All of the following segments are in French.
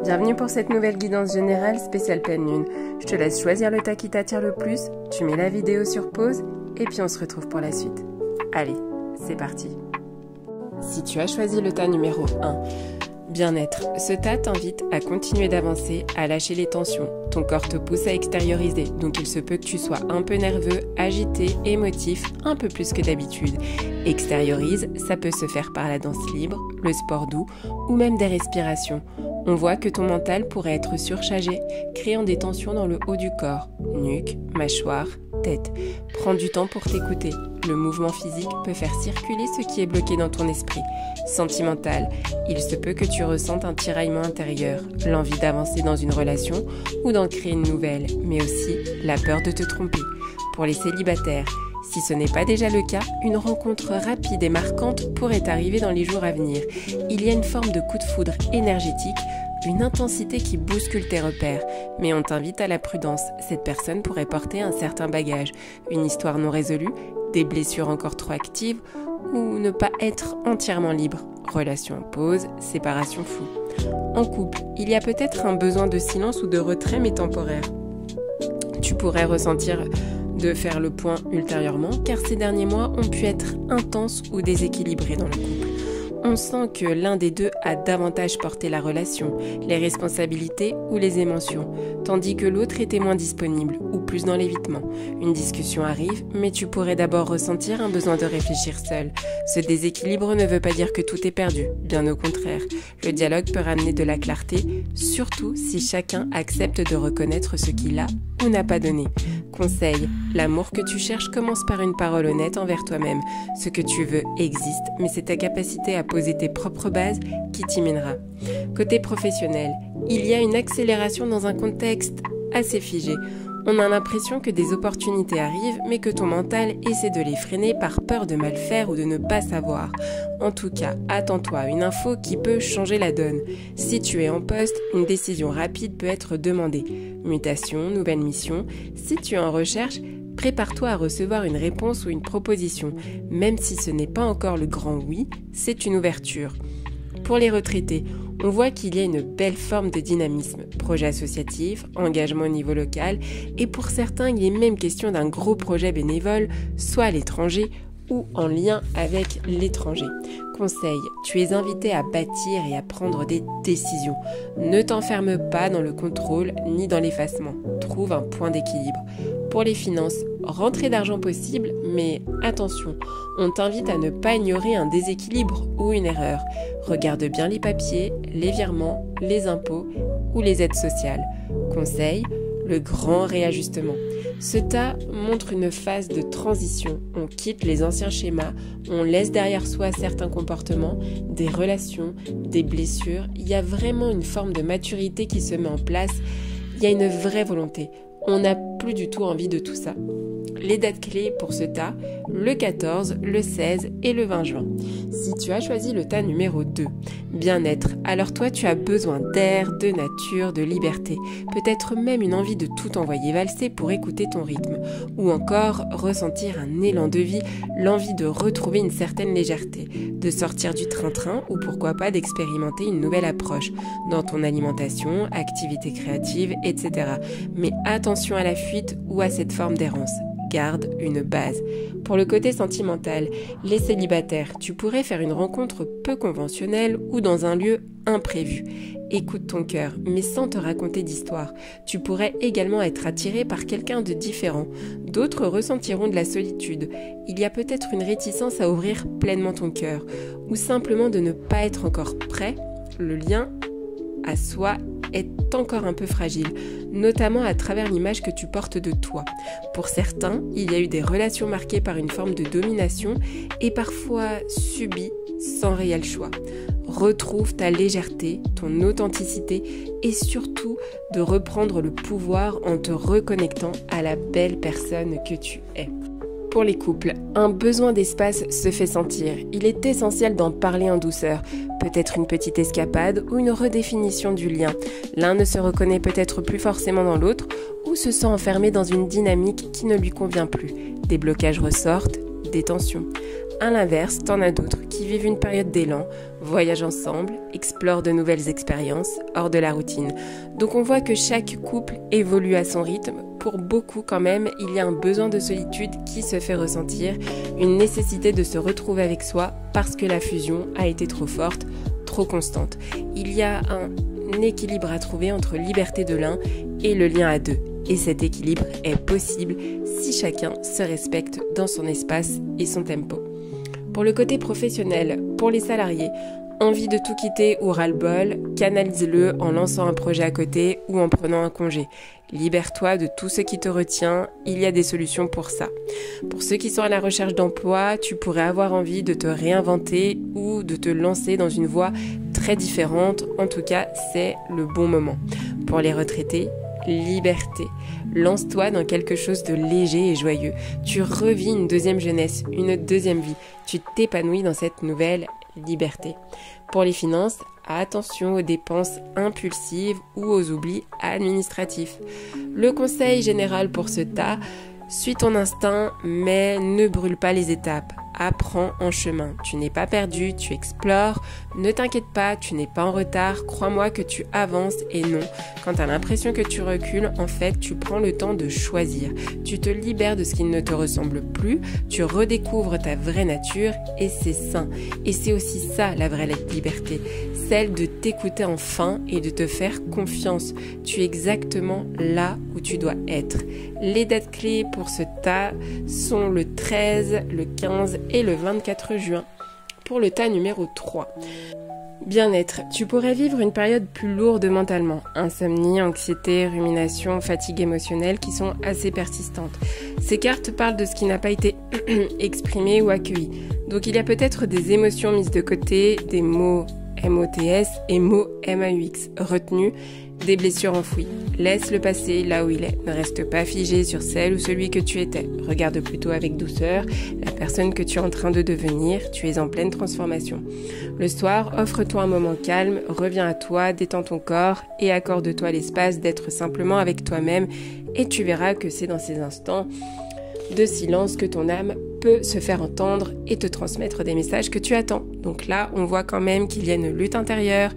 Bienvenue pour cette nouvelle guidance générale spéciale pleine lune. Je te laisse choisir le tas qui t'attire le plus, tu mets la vidéo sur pause et puis on se retrouve pour la suite. Allez, c'est parti. Si tu as choisi le tas numéro 1, bien-être, ce tas t'invite à continuer d'avancer, à lâcher les tensions. Ton corps te pousse à extérioriser, donc il se peut que tu sois un peu nerveux, agité, émotif, un peu plus que d'habitude. Extériorise, ça peut se faire par la danse libre, le sport doux ou même des respirations. On voit que ton mental pourrait être surchargé, créant des tensions dans le haut du corps, nuque, mâchoire, tête. Prends du temps pour t'écouter. Le mouvement physique peut faire circuler ce qui est bloqué dans ton esprit. Sentimental, il se peut que tu ressentes un tiraillement intérieur, l'envie d'avancer dans une relation ou d'en créer une nouvelle, mais aussi la peur de te tromper. Pour les célibataires, si ce n'est pas déjà le cas, une rencontre rapide et marquante pourrait arriver dans les jours à venir. Il y a une forme de coup de foudre énergétique, une intensité qui bouscule tes repères. Mais on t'invite à la prudence, cette personne pourrait porter un certain bagage, une histoire non résolue, des blessures encore trop actives ou ne pas être entièrement libre. Relation en pause, séparation floue. En couple, il y a peut-être un besoin de silence ou de retrait mais temporaire. Tu pourrais ressentir de faire le point ultérieurement car ces derniers mois ont pu être intenses ou déséquilibrés dans le couple. On sent que l'un des deux a davantage porté la relation, les responsabilités ou les émotions, tandis que l'autre était moins disponible ou plus dans l'évitement. Une discussion arrive, mais tu pourrais d'abord ressentir un besoin de réfléchir seul. Ce déséquilibre ne veut pas dire que tout est perdu, bien au contraire. Le dialogue peut ramener de la clarté, surtout si chacun accepte de reconnaître ce qu'il a ou n'a pas donné. Conseil, l'amour que tu cherches commence par une parole honnête envers toi-même. Ce que tu veux existe, mais c'est ta capacité à poser tes propres bases qui t'y mènera. Côté professionnel, il y a une accélération dans un contexte assez figé. On a l'impression que des opportunités arrivent, mais que ton mental essaie de les freiner par peur de mal faire ou de ne pas savoir. En tout cas, attends-toi à une info qui peut changer la donne. Si tu es en poste, une décision rapide peut être demandée. Mutation, nouvelle mission. Si tu es en recherche, prépare-toi à recevoir une réponse ou une proposition. Même si ce n'est pas encore le grand oui, c'est une ouverture. Pour les retraités, on voit qu'il y a une belle forme de dynamisme, projet associatif, engagement au niveau local, et pour certains, il est même question d'un gros projet bénévole, soit à l'étranger ou en lien avec l'étranger. Conseil, tu es invité à bâtir et à prendre des décisions. Ne t'enferme pas dans le contrôle ni dans l'effacement. Trouve un point d'équilibre. Pour les finances, rentrée d'argent possible, mais attention, on t'invite à ne pas ignorer un déséquilibre ou une erreur. Regarde bien les papiers, les virements, les impôts ou les aides sociales. Conseil, le grand réajustement. Ce tas montre une phase de transition. On quitte les anciens schémas, on laisse derrière soi certains comportements, des relations, des blessures. Il y a vraiment une forme de maturité qui se met en place. Il y a une vraie volonté. On n'a plus du tout envie de tout ça. Les dates clés pour ce tas, le 14, le 16 et le 20 juin. Si tu as choisi le tas numéro 2, bien-être, alors toi tu as besoin d'air, de nature, de liberté, peut-être même une envie de tout envoyer valser pour écouter ton rythme, ou encore ressentir un élan de vie, l'envie de retrouver une certaine légèreté, de sortir du train-train ou pourquoi pas d'expérimenter une nouvelle approche dans ton alimentation, activité créative, etc. Mais attention à la fuite ou à cette forme d'errance. Garde une base. Pour le côté sentimental, les célibataires, tu pourrais faire une rencontre peu conventionnelle ou dans un lieu imprévu. Écoute ton cœur, mais sans te raconter d'histoire. Tu pourrais également être attiré par quelqu'un de différent. D'autres ressentiront de la solitude. Il y a peut-être une réticence à ouvrir pleinement ton cœur, ou simplement de ne pas être encore prêt. Le lien à soi est encore un peu fragile, notamment à travers l'image que tu portes de toi. Pour certains, il y a eu des relations marquées par une forme de domination et parfois subies sans réel choix. Retrouve ta légèreté, ton authenticité et surtout de reprendre le pouvoir en te reconnectant à la belle personne que tu es. Pour les couples, un besoin d'espace se fait sentir. Il est essentiel d'en parler en douceur. Peut-être une petite escapade ou une redéfinition du lien. L'un ne se reconnaît peut-être plus forcément dans l'autre ou se sent enfermé dans une dynamique qui ne lui convient plus. Des blocages ressortent, des tensions. À l'inverse, t'en as d'autres qui vivent une période d'élan, voyagent ensemble, explorent de nouvelles expériences hors de la routine. Donc on voit que chaque couple évolue à son rythme. Pour beaucoup quand même, il y a un besoin de solitude qui se fait ressentir, une nécessité de se retrouver avec soi parce que la fusion a été trop forte, trop constante. Il y a un équilibre à trouver entre liberté de l'un et le lien à deux. Et cet équilibre est possible si chacun se respecte dans son espace et son tempo. Pour le côté professionnel, pour les salariés, envie de tout quitter ou ras-le-bol, canalise-le en lançant un projet à côté ou en prenant un congé. Libère-toi de tout ce qui te retient, il y a des solutions pour ça. Pour ceux qui sont à la recherche d'emploi, tu pourrais avoir envie de te réinventer ou de te lancer dans une voie très différente. En tout cas, c'est le bon moment. Pour les retraités, liberté. Lance-toi dans quelque chose de léger et joyeux. Tu revis une deuxième jeunesse, une deuxième vie. Tu t'épanouis dans cette nouvelle liberté. Pour les finances, attention aux dépenses impulsives ou aux oublis administratifs. Le conseil général pour ce tas, suis ton instinct, mais ne brûle pas les étapes. Apprends en chemin. Tu n'es pas perdu, tu explores. Ne t'inquiète pas, tu n'es pas en retard. Crois-moi que tu avances et non. Quand tu as l'impression que tu recules, en fait, tu prends le temps de choisir. Tu te libères de ce qui ne te ressemble plus. Tu redécouvres ta vraie nature et c'est sain. Et c'est aussi ça, la vraie liberté. Celle de t'écouter enfin et de te faire confiance. Tu es exactement là où tu dois être. Les dates clés pour ce tas sont le 13, le 15 et le 24 juin pour le tas numéro 3. Bien-être. Tu pourrais vivre une période plus lourde mentalement. Insomnie, anxiété, rumination, fatigue émotionnelle qui sont assez persistantes. Ces cartes parlent de ce qui n'a pas été exprimé ou accueilli. Donc il y a peut-être des émotions mises de côté, des mots MOTS et mots MAUX retenus, des blessures enfouies. Laisse le passé là où il est. Ne reste pas figé sur celle ou celui que tu étais. Regarde plutôt avec douceur la personne que tu es en train de devenir. Tu es en pleine transformation. Le soir, offre-toi un moment calme, reviens à toi, détends ton corps et accorde-toi l'espace d'être simplement avec toi-même et tu verras que c'est dans ces instants de silence que ton âme peut se faire entendre et te transmettre des messages que tu attends. Donc là, on voit quand même qu'il y a une lutte intérieure,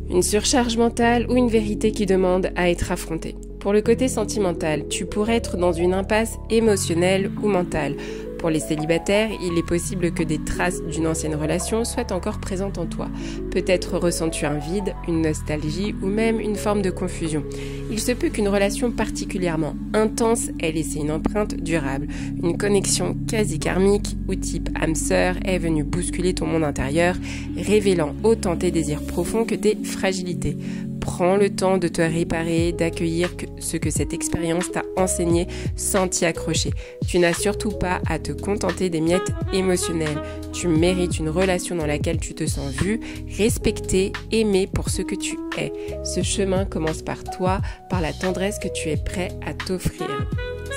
une surcharge mentale ou une vérité qui demande à être affrontée. Pour le côté sentimental, tu pourrais être dans une impasse émotionnelle ou mentale. Pour les célibataires, il est possible que des traces d'une ancienne relation soient encore présentes en toi. Peut-être ressens-tu un vide, une nostalgie ou même une forme de confusion. Il se peut qu'une relation particulièrement intense ait laissé une empreinte durable. Une connexion quasi karmique ou type âme sœur est venue bousculer ton monde intérieur, révélant autant tes désirs profonds que tes fragilités. Prends le temps de te réparer, d'accueillir ce que cette expérience t'a enseigné sans t'y accrocher. Tu n'as surtout pas à te contenter des miettes émotionnelles. Tu mérites une relation dans laquelle tu te sens vu, respecté, aimé pour ce que tu es. Ce chemin commence par toi, par la tendresse que tu es prêt à t'offrir.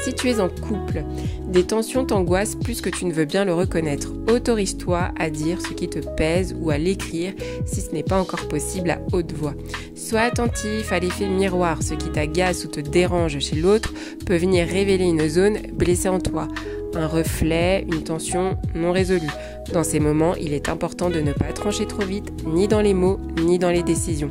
Si tu es en couple, des tensions t'angoissent plus que tu ne veux bien le reconnaître. Autorise-toi à dire ce qui te pèse ou à l'écrire si ce n'est pas encore possible à haute voix. Sois attentif à l'effet miroir. Ce qui t'agace ou te dérange chez l'autre peut venir révéler une zone blessée en toi. Un reflet, une tension non résolue. Dans ces moments, il est important de ne pas trancher trop vite, ni dans les mots, ni dans les décisions.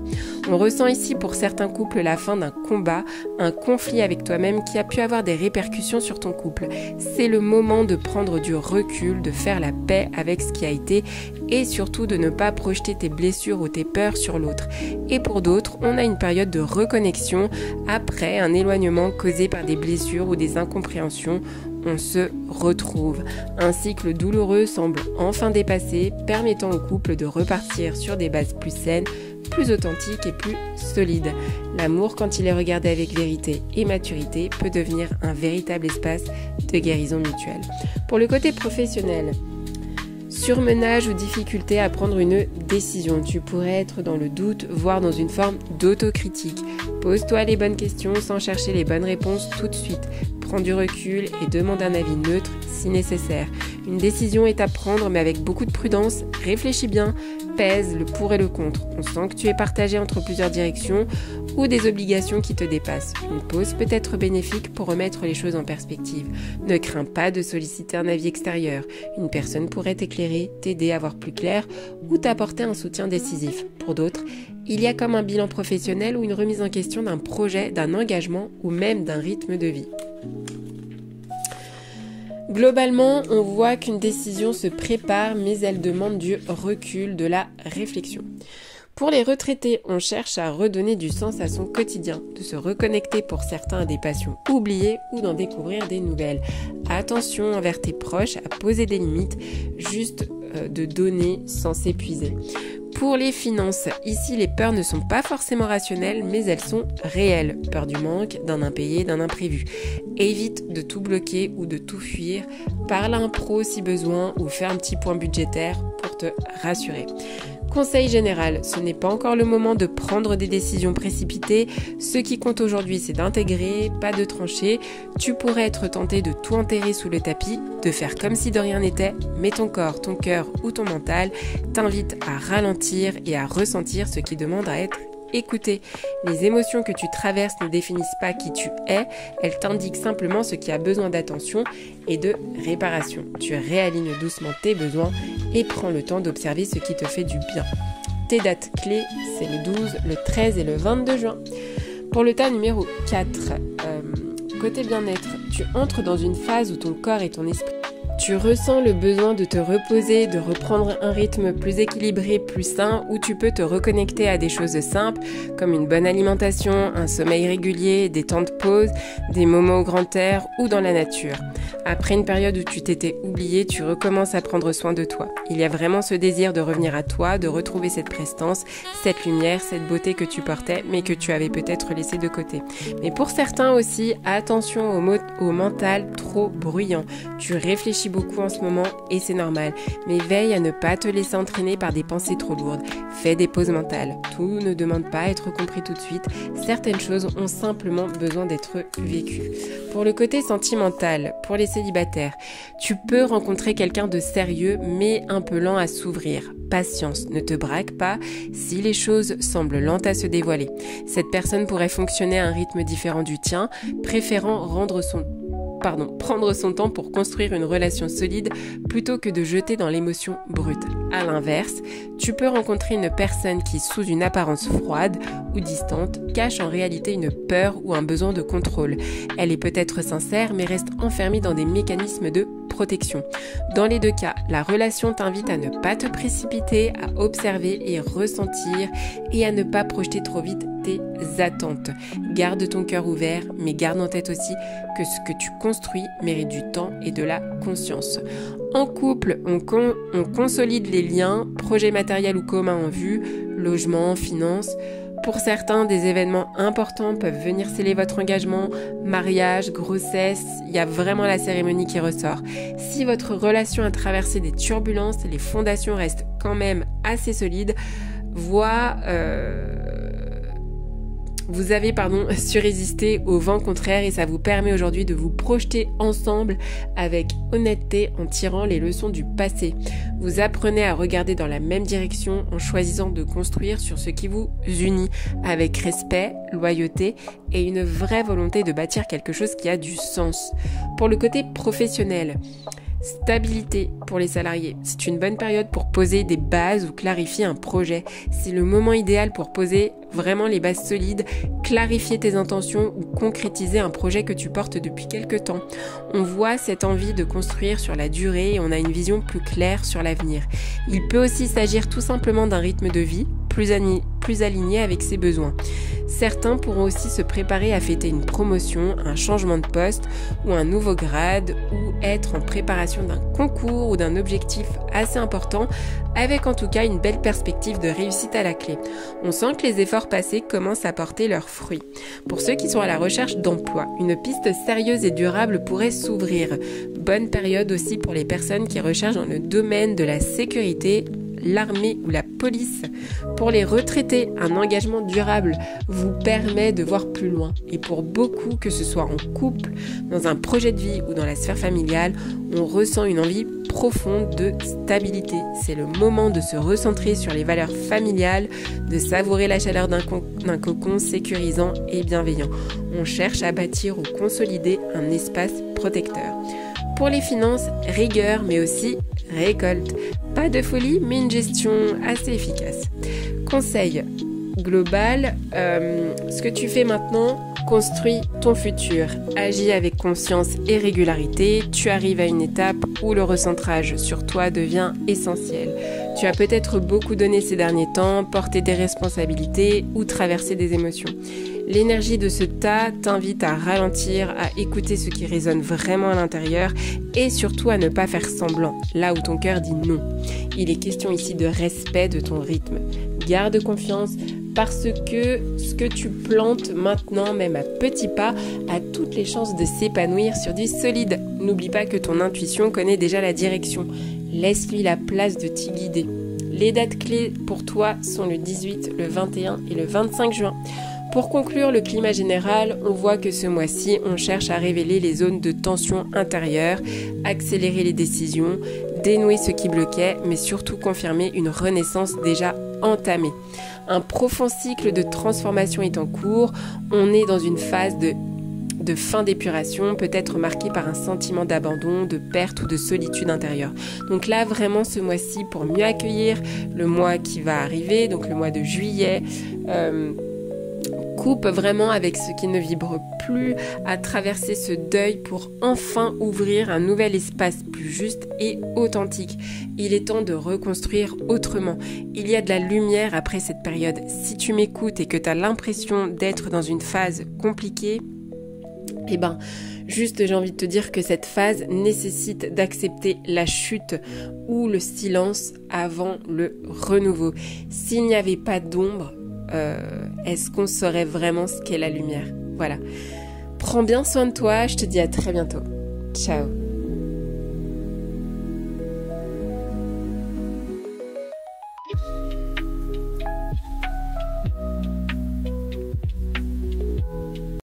On ressent ici pour certains couples la fin d'un combat, un conflit avec toi-même qui a pu avoir des répercussions sur ton couple. C'est le moment de prendre du recul, de faire la paix avec ce qui a été et surtout de ne pas projeter tes blessures ou tes peurs sur l'autre. Et pour d'autres, on a une période de reconnexion après un éloignement causé par des blessures ou des incompréhensions. On se retrouve. Un cycle douloureux semble enfin dépassé, permettant au couple de repartir sur des bases plus saines, plus authentiques et plus solides. L'amour, quand il est regardé avec vérité et maturité, peut devenir un véritable espace de guérison mutuelle. Pour le côté professionnel, surmenage ou difficulté à prendre une décision. Tu pourrais être dans le doute, voire dans une forme d'autocritique. Pose-toi les bonnes questions sans chercher les bonnes réponses tout de suite. Prends du recul et demande un avis neutre si nécessaire. Une décision est à prendre mais avec beaucoup de prudence. Réfléchis bien, pèse le pour et le contre. On sent que tu es partagé entre plusieurs directions ou des obligations qui te dépassent. Une pause peut être bénéfique pour remettre les choses en perspective. Ne crains pas de solliciter un avis extérieur. Une personne pourrait t'éclairer, t'aider à voir plus clair ou t'apporter un soutien décisif. Pour d'autres, il y a comme un bilan professionnel ou une remise en question d'un projet, d'un engagement ou même d'un rythme de vie. Globalement, on voit qu'une décision se prépare, mais elle demande du recul, de la réflexion. Pour les retraités, on cherche à redonner du sens à son quotidien, de se reconnecter pour certains à des passions oubliées ou d'en découvrir des nouvelles. Attention envers tes proches, à poser des limites, juste de donner sans s'épuiser. Pour les finances, ici les peurs ne sont pas forcément rationnelles, mais elles sont réelles. Peur du manque, d'un impayé, d'un imprévu. Évite de tout bloquer ou de tout fuir. Parle à un pro si besoin ou fais un petit point budgétaire pour te rassurer. Conseil général, ce n'est pas encore le moment de prendre des décisions précipitées. Ce qui compte aujourd'hui, c'est d'intégrer, pas de trancher. Tu pourrais être tenté de tout enterrer sous le tapis, de faire comme si de rien n'était, mais ton corps, ton cœur ou ton mental t'invitent à ralentir et à ressentir ce qui demande à être écouté. Les émotions que tu traverses ne définissent pas qui tu es, elles t'indiquent simplement ce qui a besoin d'attention et de réparation. Tu réalignes doucement tes besoins et prends le temps d'observer ce qui te fait du bien. Tes dates clés, c'est le 12, le 13 et le 22 juin. Pour le tas numéro 4, côté bien-être, tu entres dans une phase où ton corps et ton esprit tu ressens le besoin de te reposer, de reprendre un rythme plus équilibré, plus sain, où tu peux te reconnecter à des choses simples, comme une bonne alimentation, un sommeil régulier, des temps de pause, des moments au grand air ou dans la nature. Après une période où tu t'étais oublié, tu recommences à prendre soin de toi. Il y a vraiment ce désir de revenir à toi, de retrouver cette prestance, cette lumière, cette beauté que tu portais, mais que tu avais peut-être laissée de côté. Mais pour certains aussi, attention au mental trop bruyant. Tu réfléchis beaucoup en ce moment et c'est normal, mais veille à ne pas te laisser entraîner par des pensées trop lourdes. Fais des pauses mentales. Tout ne demande pas à être compris tout de suite. Certaines choses ont simplement besoin d'être vécues. Pour le côté sentimental, pour les célibataires, tu peux rencontrer quelqu'un de sérieux mais un peu lent à s'ouvrir. Patience, ne te braque pas si les choses semblent lentes à se dévoiler. Cette personne pourrait fonctionner à un rythme différent du tien, préférant prendre son temps pour construire une relation solide plutôt que de jeter dans l'émotion brute. À l'inverse, tu peux rencontrer une personne qui, sous une apparence froide ou distante, cache en réalité une peur ou un besoin de contrôle. Elle est peut-être sincère mais reste enfermée dans des mécanismes de protection. Dans les deux cas, la relation t'invite à ne pas te précipiter, à observer et ressentir et à ne pas projeter trop vite tes attentes. Garde ton cœur ouvert, mais garde en tête aussi que ce que tu construis mérite du temps et de la conscience. En couple, on consolide les liens, projets matériels ou communs en vue, logement, finances. Pour certains, des événements importants peuvent venir sceller votre engagement, mariage, grossesse, il y a vraiment la cérémonie qui ressort. Si votre relation a traversé des turbulences, les fondations restent quand même assez solides, vous avez su résister au vent contraire et ça vous permet aujourd'hui de vous projeter ensemble avec honnêteté en tirant les leçons du passé. Vous apprenez à regarder dans la même direction en choisissant de construire sur ce qui vous unit avec respect, loyauté et une vraie volonté de bâtir quelque chose qui a du sens. Pour le côté professionnel, stabilité pour les salariés. C'est une bonne période pour poser des bases ou clarifier un projet. C'est le moment idéal pour poser vraiment les bases solides, clarifier tes intentions ou concrétiser un projet que tu portes depuis quelque temps. On voit cette envie de construire sur la durée et on a une vision plus claire sur l'avenir. Il peut aussi s'agir tout simplement d'un rythme de vie plus aligné avec ses besoins. Certains pourront aussi se préparer à fêter une promotion, un changement de poste ou un nouveau grade ou être en préparation d'un concours ou d'un objectif assez important avec en tout cas une belle perspective de réussite à la clé. On sent que les efforts passés commencent à porter leurs fruits. Pour ceux qui sont à la recherche d'emploi, une piste sérieuse et durable pourrait s'ouvrir. Bonne période aussi pour les personnes qui recherchent dans le domaine de la sécurité, l'armée ou la police. Pour les retraités, un engagement durable vous permet de voir plus loin. Et pour beaucoup, que ce soit en couple, dans un projet de vie ou dans la sphère familiale, on ressent une envie profonde de stabilité. C'est le moment de se recentrer sur les valeurs familiales, de savourer la chaleur d'un cocon sécurisant et bienveillant. On cherche à bâtir ou consolider un espace protecteur. Pour les finances, rigueur mais aussi récolte. Pas de folie mais une gestion assez efficace. Conseil global, ce que tu fais maintenant construit ton futur. Agis avec conscience et régularité. Tu arrives à une étape où le recentrage sur toi devient essentiel. Tu as peut-être beaucoup donné ces derniers temps, porté des responsabilités ou traversé des émotions. L'énergie de ce tas t'invite à ralentir, à écouter ce qui résonne vraiment à l'intérieur et surtout à ne pas faire semblant, là où ton cœur dit non. Il est question ici de respect de ton rythme. Garde confiance parce que ce que tu plantes maintenant, même à petits pas, a toutes les chances de s'épanouir sur du solide. N'oublie pas que ton intuition connaît déjà la direction. Laisse-lui la place de t'y guider. Les dates clés pour toi sont le 18, le 21 et le 25 juin. Pour conclure le climat général, on voit que ce mois-ci, on cherche à révéler les zones de tension intérieure, accélérer les décisions, dénouer ce qui bloquait, mais surtout confirmer une renaissance déjà entamée. Un profond cycle de transformation est en cours, on est dans une phase de fin d'épuration, peut-être marquée par un sentiment d'abandon, de perte ou de solitude intérieure. Donc là, vraiment, ce mois-ci, pour mieux accueillir le mois qui va arriver, donc le mois de juillet, coupe vraiment avec ce qui ne vibre plus, à traverser ce deuil pour enfin ouvrir un nouvel espace plus juste et authentique. Il est temps de reconstruire autrement. Il y a de la lumière après cette période. Si tu m'écoutes et que tu as l'impression d'être dans une phase compliquée, juste j'ai envie de te dire que cette phase nécessite d'accepter la chute ou le silence avant le renouveau. S'il n'y avait pas d'ombre, est-ce qu'on saurait vraiment ce qu'est la lumière? Voilà. Prends bien soin de toi, je te dis à très bientôt. Ciao.